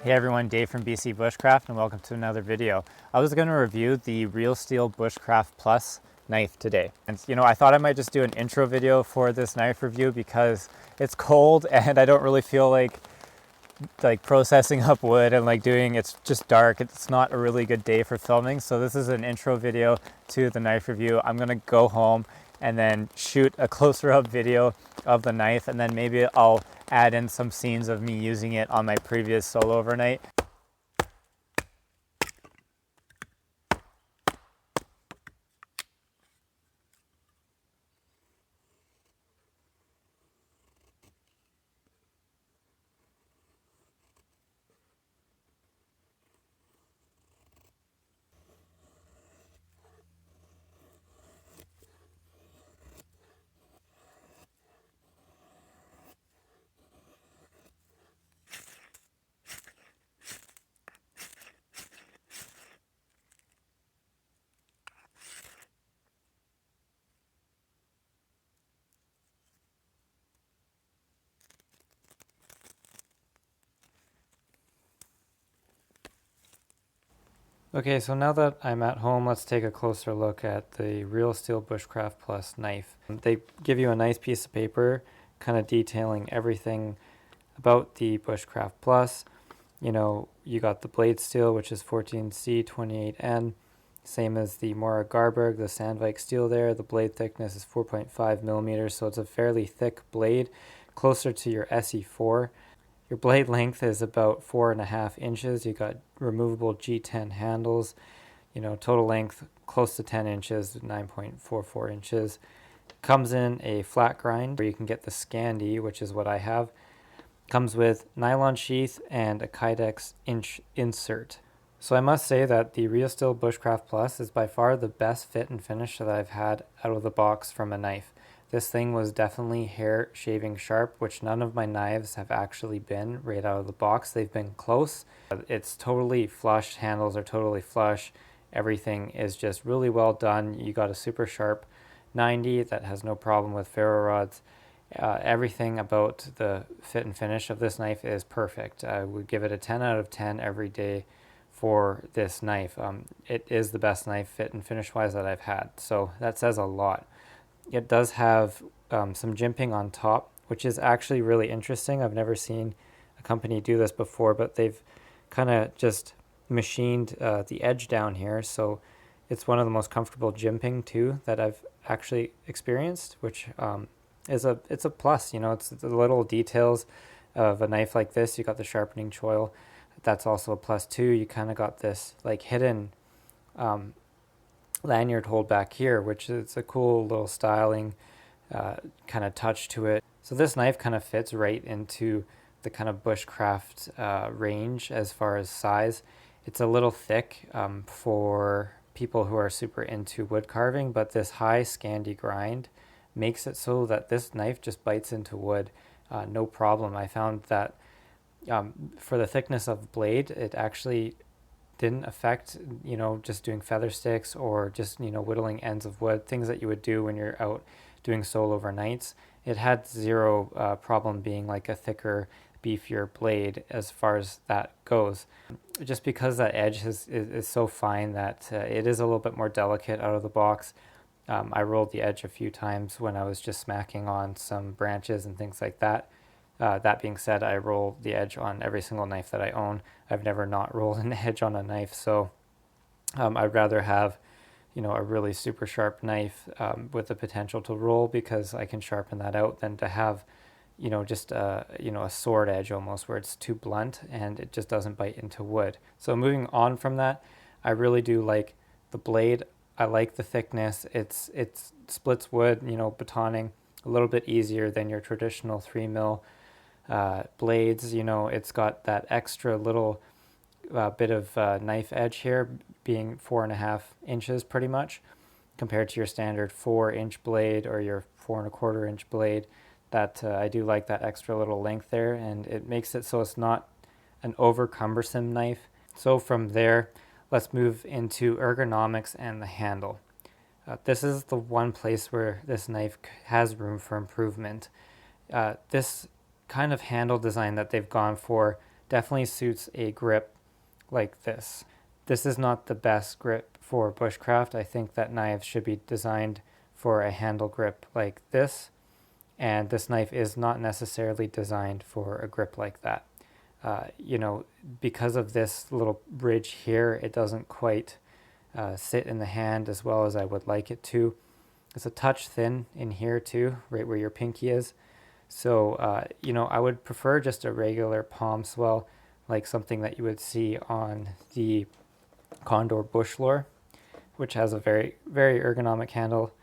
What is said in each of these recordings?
Hey everyone, Dave from BC Bushcraft and welcome to another video. I was going to review the Real Steel Bushcraft Plus knife today. And I thought I might just do an intro video for this knife review because it's cold and I don't really feel like processing up wood and it's just dark. It's not a really good day for filming. So this is an intro video to the knife review. I'm going to go home and then shoot a closer up video of the knife, and then maybe I'll add in some scenes of me using it on my previous solo overnight. Okay, so now that I'm at home, let's take a closer look at the Real Steel Bushcraft Plus knife. They give you a nice piece of paper kind of detailing everything about the Bushcraft Plus. You got the blade steel, which is 14C28N, same as the Mora Garberg, the Sandvik steel there. The blade thickness is 4.5 millimeters, so it's a fairly thick blade, closer to your SE4. Your blade length is about 4.5 inches. You got removable G10 handles. Total length close to 10 inches, 9.44 inches. Comes in a flat grind where you can get the Scandi, which is what I have. Comes with nylon sheath and a Kydex inch insert. So I must say that the Real Steel Bushcraft Plus is by far the best fit and finish that I've had out of the box from a knife. This thing was definitely hair shaving sharp, which none of my knives have actually been right out of the box. They've been close. It's totally flush. Handles are totally flush. Everything is just really well done. You got a super sharp 90 that has no problem with ferro rods. Everything about the fit and finish of this knife is perfect. I would give it a 10 out of 10 every day for this knife. It is the best knife fit and finish wise that I've had. So that says a lot. It does have some jimping on top, which is actually really interesting. I've never seen a company do this before, but they've kind of just machined the edge down here. So it's one of the most comfortable jimping too that I've actually experienced, which it's a plus. It's the little details of a knife like this. You got the sharpening choil. That's also a plus too. You kind of got this hidden lanyard hold back here, which is a cool little styling kind of touch to it. So this knife kind of fits right into the kind of bushcraft range as far as size. It's a little thick for people who are super into wood carving, but this high Scandi grind makes it so that this knife just bites into wood no problem. I found that for the thickness of blade, it actually didn't affect, just doing feather sticks or just, whittling ends of wood, things that you would do when you're out doing solo overnights. It had zero problem being like a thicker, beefier blade as far as that goes. Just because that edge is so fine that it is a little bit more delicate out of the box. I rolled the edge a few times when I was just smacking on some branches and things like that. That being said, I roll the edge on every single knife that I own. I've never not rolled an edge on a knife, so I'd rather have, a really super sharp knife with the potential to roll because I can sharpen that out than to have, just a sword edge almost where it's too blunt and it just doesn't bite into wood. So moving on from that, I really do like the blade. I like the thickness. It splits wood, batoning a little bit easier than your traditional 3mm blades. It's got that extra little bit of knife edge here, being 4.5 inches pretty much compared to your standard 4-inch blade or your 4.25-inch blade. That I do like that extra little length there, and it makes it so it's not an over cumbersome knife. So from there, let's move into ergonomics and the handle. This is the one place where this knife has room for improvement. This kind of handle design that they've gone for definitely suits a grip like this. This is not the best grip for bushcraft. I think that knives should be designed for a handle grip like this, and this knife is not necessarily designed for a grip like that. You know, because of this little ridge here, it doesn't quite sit in the hand as well as I would like it to. It's a touch thin in here too, right where your pinky is. So, you know, I would prefer just a regular palm swell, like something that you would see on the Condor bush lore, which has a very, very ergonomic handle.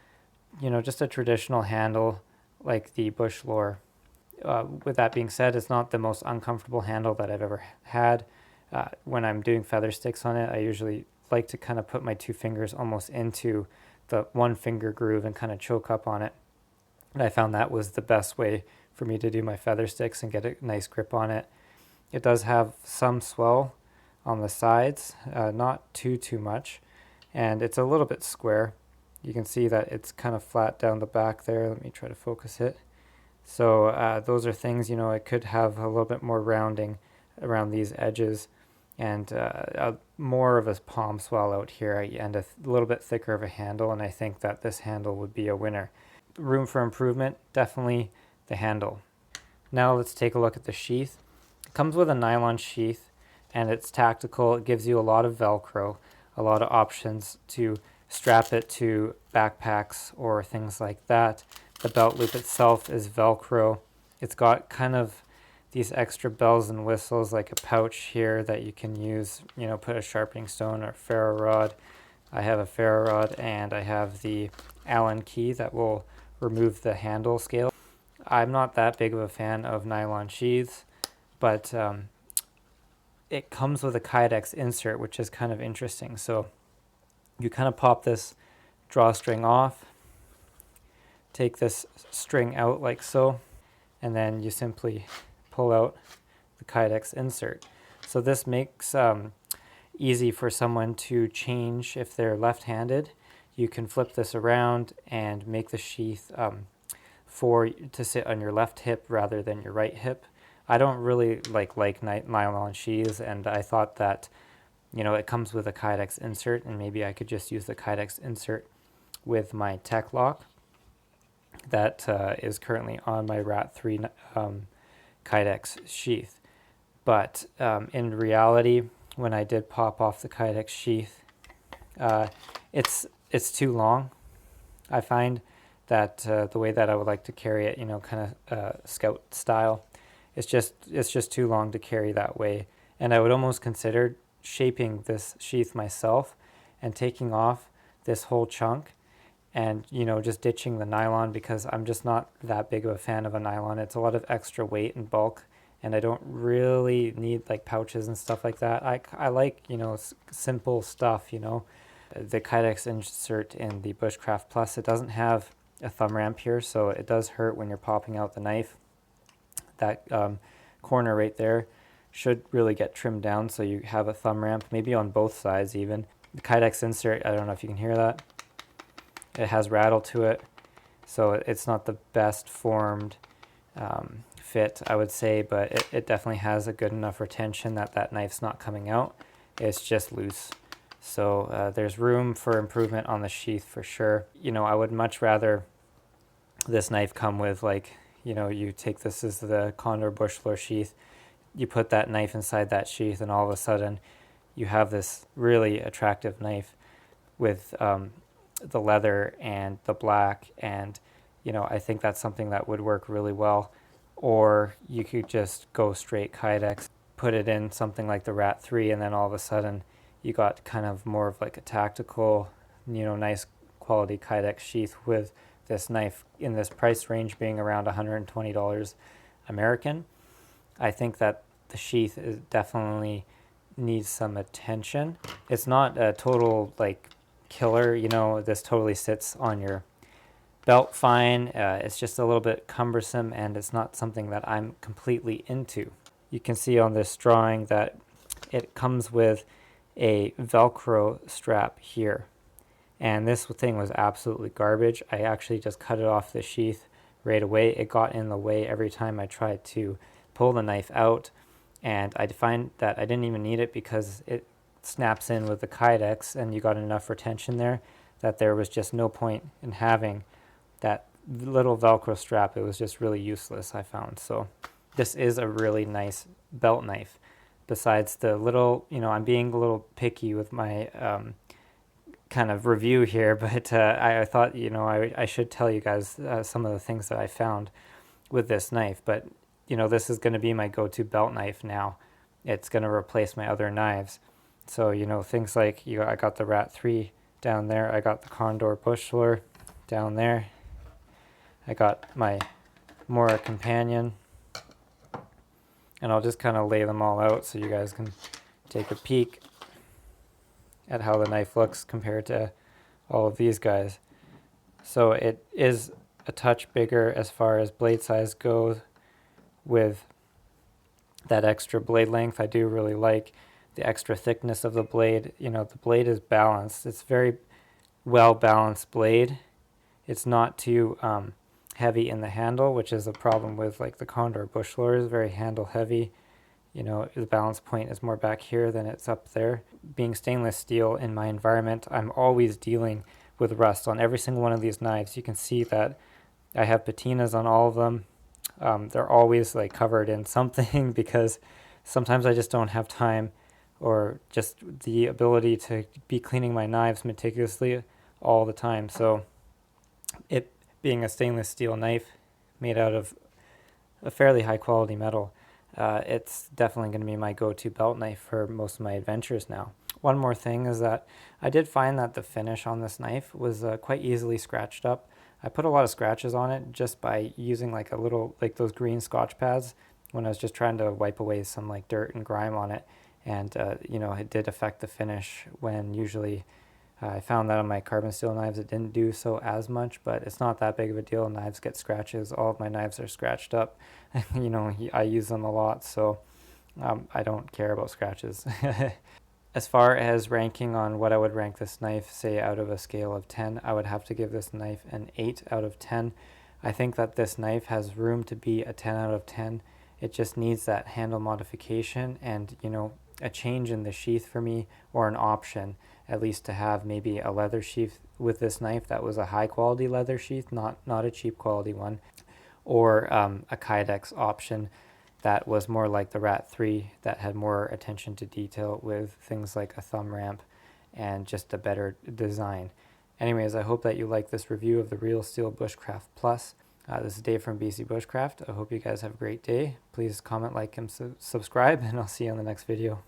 You know, just a traditional handle like the bush lore. With that being said, it's not the most uncomfortable handle that I've ever had. When I'm doing feather sticks on it, I usually like to kind of put my 2 fingers almost into the 1 finger groove and kind of choke up on it. And I found that was the best way for me to do my feather sticks and get a nice grip on it. It does have some swell on the sides, not too much, and it's a little bit square. You can see that it's kind of flat down the back there. Let me try to focus it. So those are things, you know, it could have a little bit more rounding around these edges, and more of a palm swell out here, and a little bit thicker of a handle, and I think that this handle would be a winner. Room for improvement, definitely the handle. Now let's take a look at the sheath. It comes with a nylon sheath, and it's tactical. It gives you a lot of Velcro, a lot of options to strap it to backpacks or things like that. The belt loop itself is Velcro. It's got kind of these extra bells and whistles, like a pouch here that you can use, you know, put a sharpening stone or ferro rod. I have a ferro rod, and I have the Allen key that will remove the handle scale. I'm not that big of a fan of nylon sheaths, but it comes with a Kydex insert, which is kind of interesting. So you kind of pop this drawstring off, take this string out like so, and then you simply pull out the Kydex insert. So this makes easy for someone to change if they're left-handed. You can flip this around and make the sheath to sit on your left hip rather than your right hip. I don't really like nylon sheaths, and I thought that, you know, it comes with a Kydex insert, and maybe I could just use the Kydex insert with my Tech Lock that is currently on my Rat 3 Kydex sheath. But in reality, when I did pop off the Kydex sheath, it's too long. I find that the way that I would like to carry it, you know, kind of scout style, it's just too long to carry that way. And I would almost consider shaping this sheath myself and taking off this whole chunk and, you know, just ditching the nylon, because I'm just not that big of a fan of a nylon. It's a lot of extra weight and bulk, and I don't really need like pouches and stuff like that. I like, you know, simple stuff, you know. The Kydex insert in the Bushcraft Plus, it doesn't have a thumb ramp here, so it does hurt when you're popping out the knife. That corner right there should really get trimmed down so you have a thumb ramp, maybe on both sides even. The Kydex insert, I don't know if you can hear that. It has rattle to it, so it's not the best formed fit, I would say, but it definitely has a good enough retention that that knife's not coming out. It's just loose. So there's room for improvement on the sheath for sure. You know, I would much rather this knife come with, like, you know, you take this as the Condor bush lore sheath, you put that knife inside that sheath, and all of a sudden you have this really attractive knife with the leather and the black, and, you know, I think that's something that would work really well. Or you could just go straight Kydex, put it in something like the Rat 3, and then all of a sudden you got kind of more of like a tactical, you know, nice quality Kydex sheath with this knife in this price range being around $120 American. I think that the sheath definitely needs some attention. It's not a total like killer, you know, this totally sits on your belt fine. It's just a little bit cumbersome, and it's not something that I'm completely into. You can see on this drawing that it comes with a Velcro strap here, and this thing was absolutely garbage. I actually just cut it off the sheath right away. It got in the way every time I tried to pull the knife out. And I find that I didn't even need it because it snaps in with the Kydex and you got enough retention there that there was just no point in having that little Velcro strap. It was just really useless, I found. So this is a really nice belt knife. Besides the little, I'm being a little picky with my kind of review here, but I thought, I should tell you guys some of the things that I found with this knife. But, this is going to be my go-to belt knife now. It's going to replace my other knives. So, things like, I got the Rat 3 down there. I got the Condor Bush Sword down there. I got my Mora Companion. And I'll just kind of lay them all out so you guys can take a peek at how the knife looks compared to all of these guys. So it is a touch bigger as far as blade size goes with that extra blade length. I do really like the extra thickness of the blade. The blade is balanced. It's very well balanced blade. It's not too heavy in the handle, which is a problem with like the Condor Bush Sword. Is very handle heavy. The balance point is more back here than it's up there. Being stainless steel in my environment, I'm always dealing with rust on every single one of these knives. You can see that I have patinas on all of them. They're always like covered in something because sometimes I just don't have time or just the ability to be cleaning my knives meticulously all the time. So it being a stainless steel knife made out of a fairly high quality metal, it's definitely going to be my go-to belt knife for most of my adventures now. One more thing is that I did find that the finish on this knife was quite easily scratched up. I put a lot of scratches on it just by using like a little, like those green Scotch pads when I was just trying to wipe away some like dirt and grime on it. And, it did affect the finish when usually I found that on my carbon steel knives it didn't do so as much, but it's not that big of a deal. Knives get scratches. All of my knives are scratched up. I use them a lot, so I don't care about scratches. As far as ranking on what I would rank this knife, say out of a scale of 10, I would have to give this knife an 8 out of 10. I think that this knife has room to be a 10 out of 10. It just needs that handle modification and, a change in the sheath for me, or an option at least to have maybe a leather sheath with this knife that was a high quality leather sheath, not a cheap quality one, or a Kydex option that was more like the Rat 3 that had more attention to detail with things like a thumb ramp and just a better design. Anyways, I hope that you like this review of the Real Steel Bushcraft Plus. This is Dave from BC Bushcraft. I hope you guys have a great day. Please comment, like, and subscribe, and I'll see you on the next video.